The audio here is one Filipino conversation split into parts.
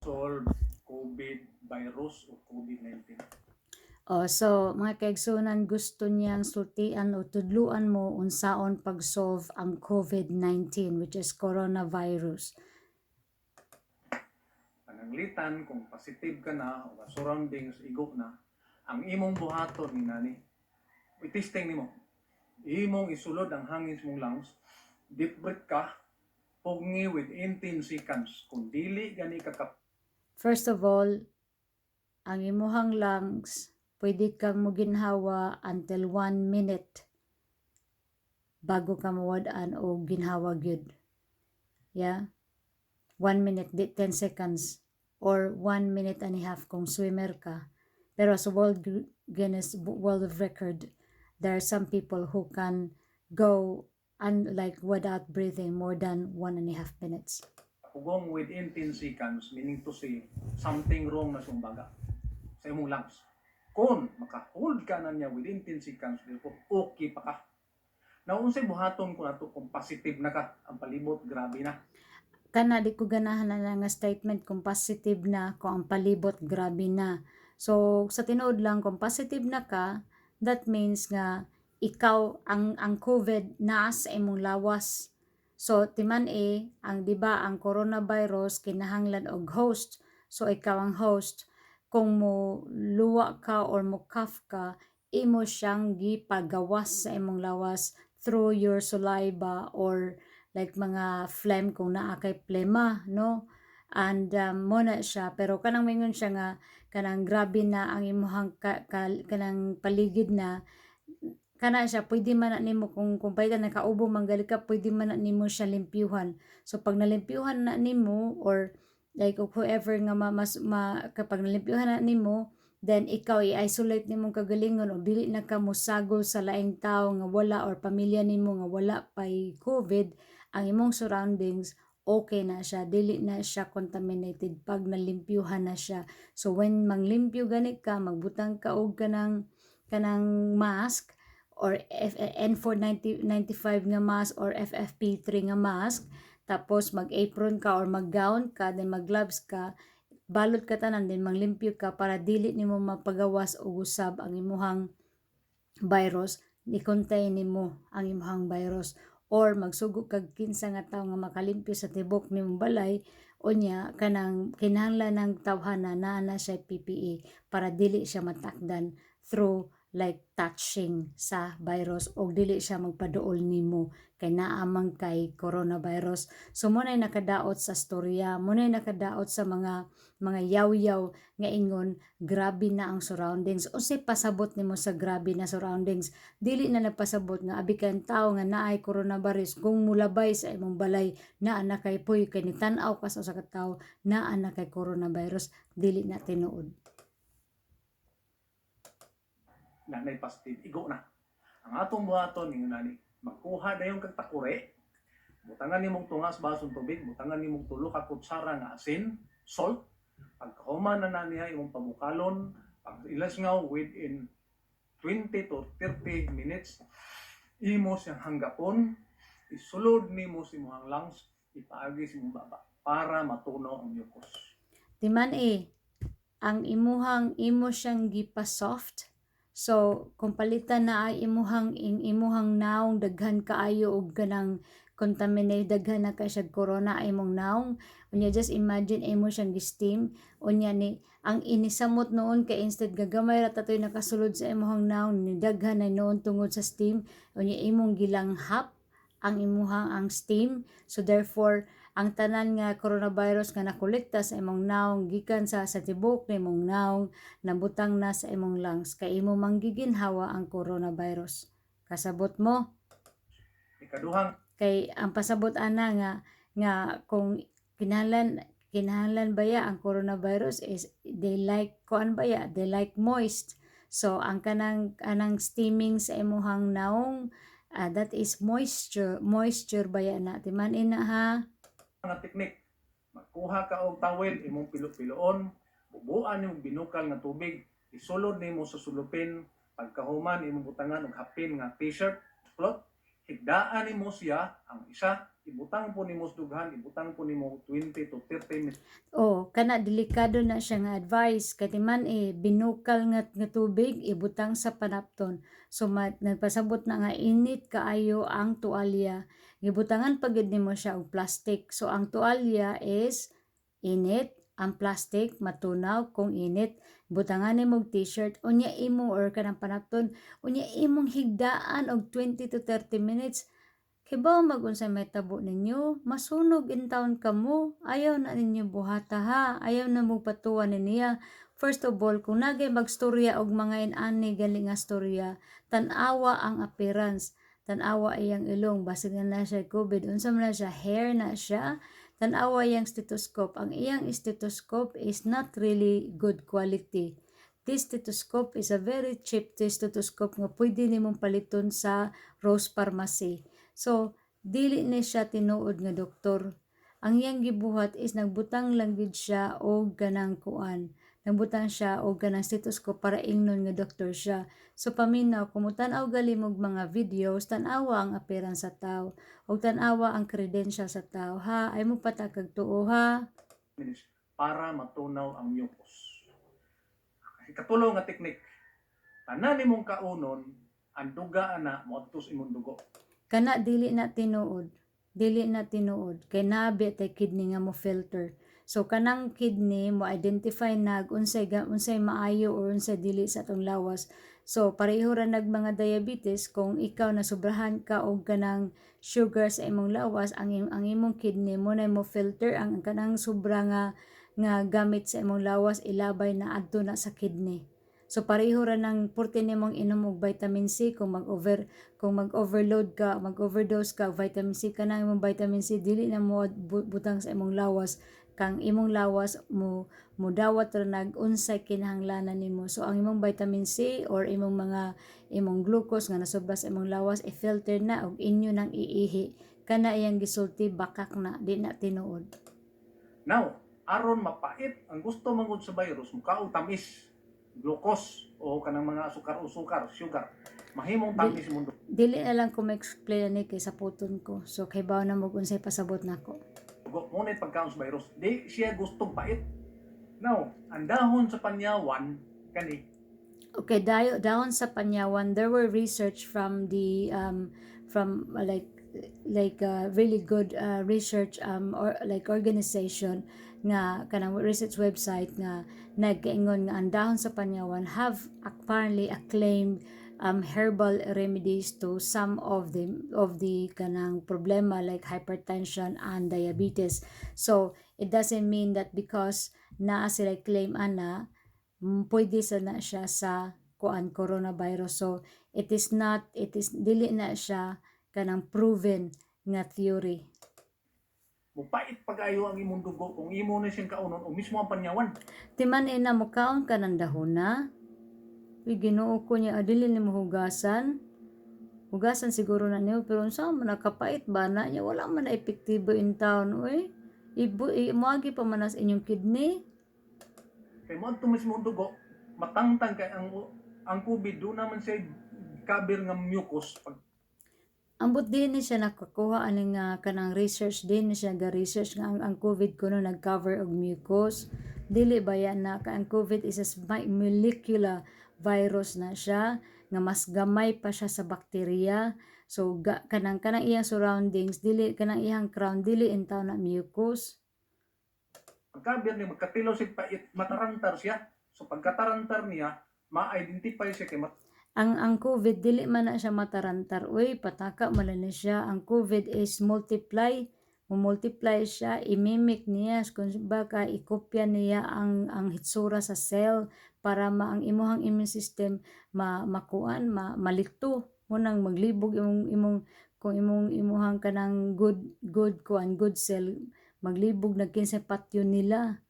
solve COVID virus o COVID-19? So mga kaigsunan, gusto niyang sultian o tudluan mo unsaon pag-solve ang COVID-19, which is coronavirus. Pananglitan kung positive ka na o surroundings igo na, ang imong buhaton ni nani, i-testing nimo. Imong isulod ang hangin sa mong lungs, deep breath ka, pugni within 10 seconds. Kung dili gani ka First of all, ang imuhang lungs, pwede kang muginhawa until 1 minute bago ka mawad-an o ginhawa gyud. Yeah? 1 minute, 10 seconds, or 1 minute and a half kung swimmer ka. Pero sa World of Record, there are some people who can go like without breathing more than 1.5 minutes. pugong within 10 seconds, meaning to say, something wrong na sumbaga sa imong lungs. Kung maka-hold ka na niya within 10 seconds, okay pa ka. Naunsay buhaton ko nato kung positive na ka, ang palibot grabe na. Kana di ko ganahan na nga statement kung positive na, kung ang palibot grabe na. So sa tinuod lang, kung positive na ka, that means nga ikaw ang COVID naa sa imong lawas. So timan ang di ba ang coronavirus kinahanglan og host. So ikaw ang host. Kung mo luwa ka or mo cough ka, imo siyang gipagawas sa imong lawas through your saliva or like mga phlegm kung naa kay plema, no? And mo na siya, pero kanang mingon siya nga kanang grabe na ang imuhang kanang paligid na, kana siya pwede man na nimo kung paitan nakaubo manggali ka, pwede man na nimo siya limpyuhan. So pag nalimpyuhan na nimo or like whoever nga kapag nalimpyuhan na nimo, then ikaw i-isolate nimong kagalingon o dili na ka musagol sa laing tao nga wala or pamilya nimo nga wala pay COVID, ang imong surroundings okay na siya, dili na siya contaminated pag nalimpyuhan na siya. So when manglimpyo gani ka, magbutang ka og kanang mask or N95 nga mask or FFP3 nga mask, tapos mag-apron ka or mag-gown ka, then mag-gloves ka, balot ka tanan, then manglimpyo ka para dili nimo mapagawas o usab ang imuhang virus, i-contain nimo ang imuhang virus. Or magsugo kag kinsa nga tawo nga makalimpyo sa tibok nimong balay, unya kanang kinahanglan ng tawhana na siya PPE para dili siya matakdan through like touching sa virus o dili siya magpaduol nimo kay naamang kay coronavirus. So munay nakadaot sa storya, munay nakadaot sa mga yaw-yaw nga ingon grabe na ang surroundings. Unsay pasabot nimo sa grabe na surroundings? Dili na nagpasabot nga abi kay tawo nga naay coronavirus kung mulabay sa imong balay naa na kay puy kay nitan-aw ka sa ka tawo naa na kay coronavirus, dili na tinuod. Nanay positive, igo na. Ang atong buhaton, ninyo nani, magkuha na yung kagtakure, butangan nimong tungas basong tubig, butangan nimong tulo ka kutsara nga asin, salt, pagkahuman na niya imong pabukalon, pag ilas nga within 20 to 30 minutes, imo siyang hanggapon, isulod nimo sa imong lungs, ipaagi sa imong baba para matunaw ang mucus. Timan ang imo siyang gipa-soft. So kung palitan na ay imuhang naong daghan kaayo og ganang contaminated, daghan na kay siya corona ay imong naong, unya just imagine imo siyang gi-steam, unya ni ang inisamot noon kay instead gagamay ra tatoy nakasulod sa imong naong, ni daghan na noon tungod sa steam, unya imong gilanghap ang ang steam. So therefore ang tanan nga coronavirus nga nakolekta sa imong naong gikan sa tibok nimong naong nabutang na sa imong lungs kay imo manggiginhawa ang coronavirus. Kasabot mo? Ikaduhang Kay ang pasabot ana nga kung kinahanglan baya ang coronavirus is they like they like moist. So ang kanang steaming sa imuhang naong, that is moisture baya na timan ina ha. nga teknik, magkuha ka og towel, imong pilo-piloon, bubuan yung binukal nga tubig, isulod nimo sa sulupin, pagkahuman imong butangan og hapin nga t-shirt, cloth, higdaan nimo siya ang isa, ibutang po nimo sa dughan, ibutang po nimo 20 to 30 minutes. Kana delikado na siya nga advice kay man binukal nga tubig ibutang sa panapton. So nagpasabot na nga init kaayo ang tuwalya. Gibutangan pagid nimo siya og plastic. So ang tuwalya is init, ang plastic matunaw kung init. Butangan nimo og t-shirt unya imo or kanang panapton unya imong higdaan og 20 to 30 minutes. Kibaw mag-unsay may tabo ninyo, masunog in town kamo, ayaw na ninyo buhata ha, ayaw na mo patuwan niya. First of all, kung nagay magstorya og mga inani gali nga storya, tan-awa ang appearance, tan-awa iyang ilong, basig na siya COVID, unsa man na siya, hair na siya, tan-awa iyang stethoscope. Ang iyang stethoscope is not really good quality. This stethoscope is a very cheap stethoscope nga pwede nimong paliton sa Rose Pharmacy. So, dili ni siya tinuod nga doktor. Ang iyang gibuhat is nagbutang lang gid siya og ganang kuan. Nagbutang siya og ganang stethoscope para ingnon nga doktor siya. So, paminaw, kumutan-aw galimog mga videos, tanawa ang appearance sa tao. O tanawa ang credential sa tao. Ha, ay mo patakag tuo ha. Minutes para matunaw ang mucus. Katulong nga teknik, tanan nimong kaunon, ang duga na moadto sa imong dugo. Kana dili na tinuod kay nabi tay kidney nga mo filter. So kanang kidney mo identify nag unsay maayo or unsay dili sa atong lawas. So pareho ra nag mga diabetes kung ikaw na sobrahan ka og kanang sugar sa imong lawas, ang imong kidney mo na mo filter ang kanang sobra nga gamit sa imong lawas ilabay na adto na sa kidney. So pareho ra nang purti nimong inom og vitamin C kung mag-overdose ka vitamin C ka na imong vitamin C dili na mo butang sa imong lawas kang imong lawas mo dawat ra nag unsay kinahanglanan nimo. So ang imong vitamin C or imong glucose nga nasobra sa imong lawas i-filter na og inyo nang iihi kana iyang gisulti bakak na di na tinuod. Now, aron mapait ang gusto mangod sa virus mukaog tamis, glucose o kanang mga sukar, sugar. Mahimong tamis mundo. Dili na lang ko ma-explain ni kay sa puton ko. So kay bawo na mo unsay pasabot nako. Ngunit pagkaon sa virus, di siya gustong pait. Now, ang dahon sa panyawan kani Okay, dahon sa panyawan, there were research from the really good research or like organization nga kanang research website nga nagkaingon nga ang dahon sa panyawan have apparently acclaimed herbal remedies to some of the kanang problema like hypertension and diabetes. So it doesn't mean that because naa sila claim ana pwede sana siya sa coronavirus. So it is dili na siya kanang proven nga theory. mupait pag-ayo ang imong dugo kung imo na siyang kaunon o mismo ang panyawan. Timan ina mo kaon ka ng dahon na. Uy, Ginoo ko niya adili ni mo hugasan. Hugasan siguro na niyo pero unsa man nakapait ba na niya wala man na epektibo in town. Uy, moagi pa man as inyong kidney. Kay mo ang mismo ang dugo, matangtang kay ang COVID do naman siya kabir nga mucus pag Ambot din ni siya nakakuha ani nga kanang research din ni siya ga research nga ang COVID kuno nag-cover og mucus. Dili ba yan na ang COVID is a molecular virus na siya nga mas gamay pa siya sa bakterya. So kanang iyang surroundings dili kanang iyang crown dili intaw na mucus. pagkabir ni magkatilaw sig pait matarantar siya. So pagkatarantar niya, ma-identify siya kay Ang COVID dili man na siya matarantar. Uy, pataka man na siya. Ang COVID is multiply siya, imimik niya kung baka ikopya niya ang hitsura sa cell para ang imuhang immune system makuan malikto munang maglibog kung imuhang kanang good cell maglibog nagkinsa patyo nila.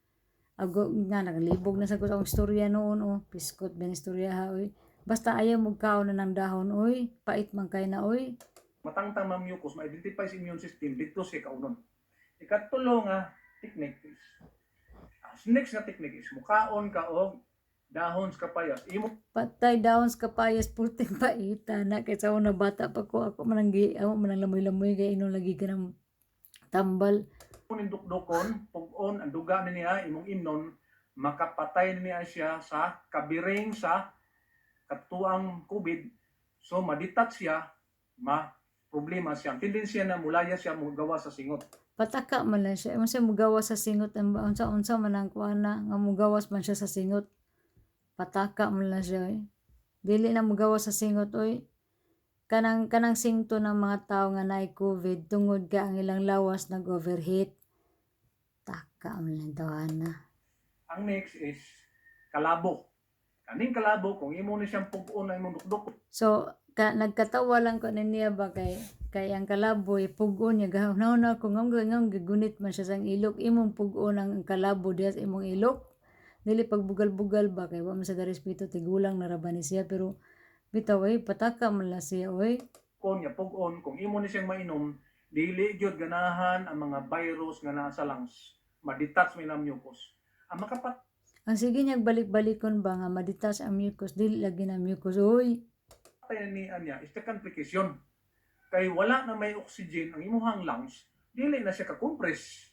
Ago nga naglibog na sa ang istorya noon piskot ben istorya ha oy. Basta ayaw magkaon na ng dahon oy, pait man kay na oy. matangtang ma mucus, ma-identify sa immune system dito siya kaunon. Ikatulo nga technique is next nga technique is mukaon ka og dahon sa kapayas. Imo Patay dahon sa kapayas puting paita na kaysa una bata pa ko ako manang lamoy-lamoy kay inon lagi ka ng tambal. Kung indukdukon, pug-on ang duga niya imong imnon, makapatay niya siya sa kabiring sa katuang COVID. So madetach siya, problema siya. Ang tendensya na mulaya siya mugawa sa singot. Pataka man lang siya. Unsa mugawas sa singot ang unsa man ang kuana nga mugawas man siya sa singot. Pataka man lang siya. Dili na mugawas sa singot oy. Kanang singto ng mga tao nga naay COVID tungod ka ang ilang lawas nag-overheat. Taka man lang tawana. Ang next is kalabo. Kaning kalabo, kung imo ni siyang pug-on na imong dukduk, So, nagkatawa lang ko na niya ba kay ang kalaboy pug-on niya gahanaw na ko ngam gigunit man siya sang ilok imong pug-on ang kalabo diha sa imong ilok. Dili pagbugal-bugal ba kay wa man sa respeto tigulang na raban ni siya pero bitaw pataka man la siya oy. niya pug-on, kung imo ni siyang mainom, dili gyud ganahan ang mga virus nga naa sa lungs. Madetach mi lang mucus. Ang Ang sige niya balik-balikon ba nga maditas ang mucus dili lagi na mucus oy. makapatay niya is the complication. Kay wala na may oxygen ang imuhang lungs, dili na siya ka-compress.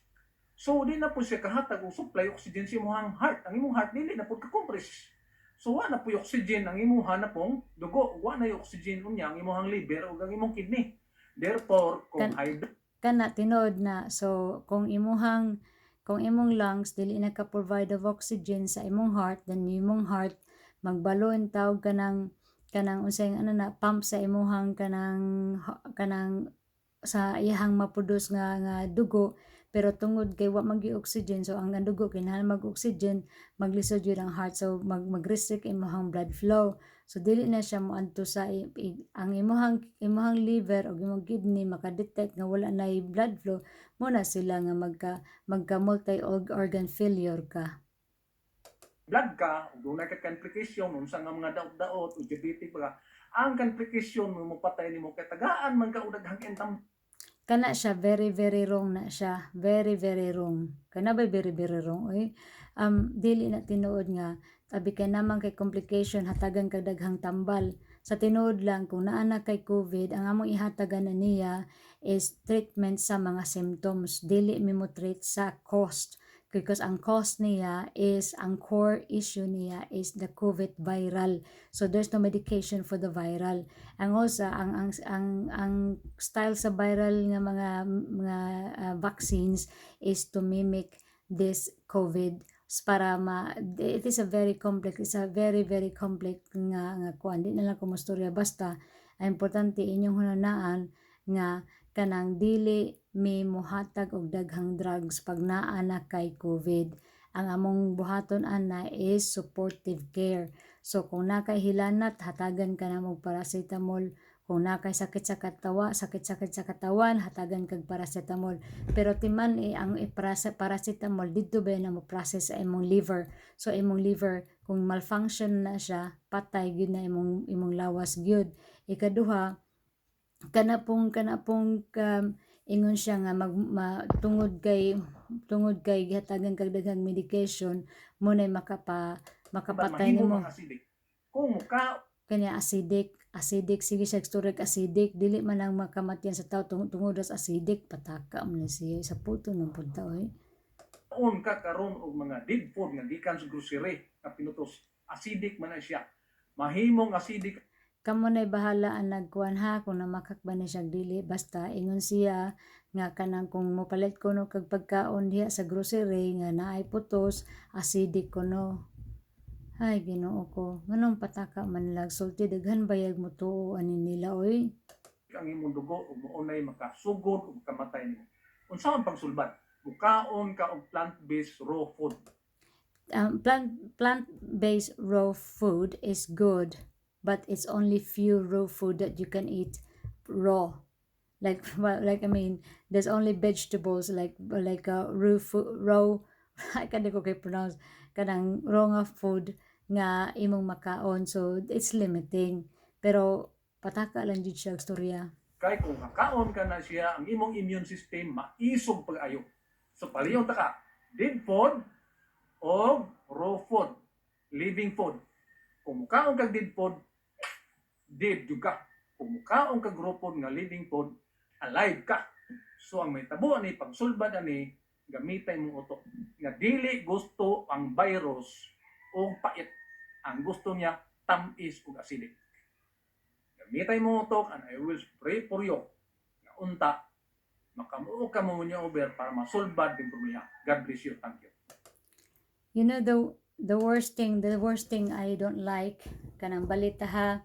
So di na po siya kahatag og supply oxygen sa imuhang heart. Ang imong heart dili na po ka-compress. So wala na po oxygen ang imuha na pong dugo, wala na oxygen unya ang imuhang liver ug ang imong kidney. Therefore, kung Kana tinuod na so kung imong lungs dili na ka-provide of oxygen sa imong heart then imong heart magbalo and tawag kanang unsay pump sa imong kanang sa iyang mapudos nga dugo pero tungod kay wa magi oxygen so ang dugo kinahanglan mag-oxygen maglisod yun ang heart so mag-restrict imong blood flow so dili na siya moadto sa ang imong liver o imong kidney makadetect nga wala na blood flow mo na sila nga magka multi organ failure ka. blood ka, ug dunay ka complication unsa nga mga daot-daot ug diabetic ba ang complication mo patay nimo kay tagaan man ka og daghang entang Kana siya very very wrong na siya very very wrong kana ba very very wrong oy dili na tinuod nga abi kay naman kay complication hatagan kag daghang tambal sa tinuod lang kung naa na kay COVID ang among ihatagan na niya is treatment sa mga symptoms dili mo treat sa cost because ang cause niya is ang core issue niya is the COVID viral so there's no medication for the viral ang usa ang style sa viral nga mga vaccines is to mimic this COVID para it is a very complex it's a very very complex nga kuan di na lang ko mastorya basta ang importante inyong hunanaan nga kanang dili may muhatag og daghang drugs pag naa na kay COVID. Ang among buhaton ana is supportive care. So kung nakay hilanat, hatagan ka na mong paracetamol. Kung nakay sakit sa katawan, hatagan kag paracetamol. Pero timan ang paracetamol dito ba na mo process sa imong liver. So imong liver kung malfunction na siya, patay gyud na imong lawas gyud. Ikaduha, kana pong ingon siya nga tungod kay gihatagan kag daghang medication mo nay makapatay nimo kung muka kanya acidic sige siya uric acidic dili man ang makamatyan sa tao tungod sa acidic pataka man siya sa puto ng punta oy on ka karon og mga dead food nga gikan sa grocery nga pinutos acidic man na siya mahimong acidic kamo nay bahala ang nagkuan ha kung namakak ba ni siya dili basta ingon siya nga kanang kung mopalit ko no kag pagkaon diha sa grocery nga naay putos acidic kuno ay Ginoo ko nganong pataka man lag sulti daghan bayag mo tuo ani nila oy ang imong dugo ug moonay makasugod ug kamatay nimo unsaon pagsulbad mukaon ka og plant-based raw food plant-based raw food is good but it's only few raw food that you can eat raw like I mean there's only vegetables like raw I can't ko kay pronounce kanang raw nga food nga imong makaon so it's limiting pero pataka lang jud siya storya kay kung makaon ka na siya ang imong immune system maisog pag-ayo so paliyon ta ka dead food o raw food living food kung mukaon kag dead food dead jud ka kung mukaon kag raw food nga living food alive ka So ang may tabo ni pagsulbad ani gamitay mong utok nga dili gusto ang virus o pait. Ang gusto niya tamis ug acidic. Gamitay mong utok and I will pray for you nga unta makamuo ka mo niya over para masulbad din problema. God bless you. Thank you. You know, the worst thing I don't like, kanang balita ha,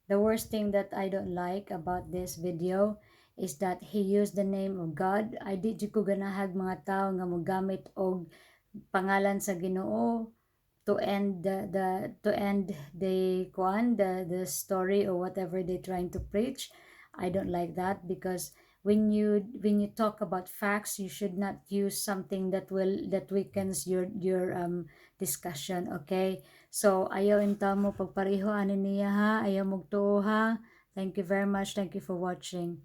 the worst thing that I don't like about this video is that he used the name of God. I di jud ko ganahag mga tao nga mogamit og pangalan sa Ginoo to end the story or whatever they trying to preach. I don't like that, because when you talk about facts, you should not use something that weakens your discussion. Okay, so ayaw inta mo pagpareho ani niya ha, ayaw mo tuo ha. Thank you very much, thank you for watching.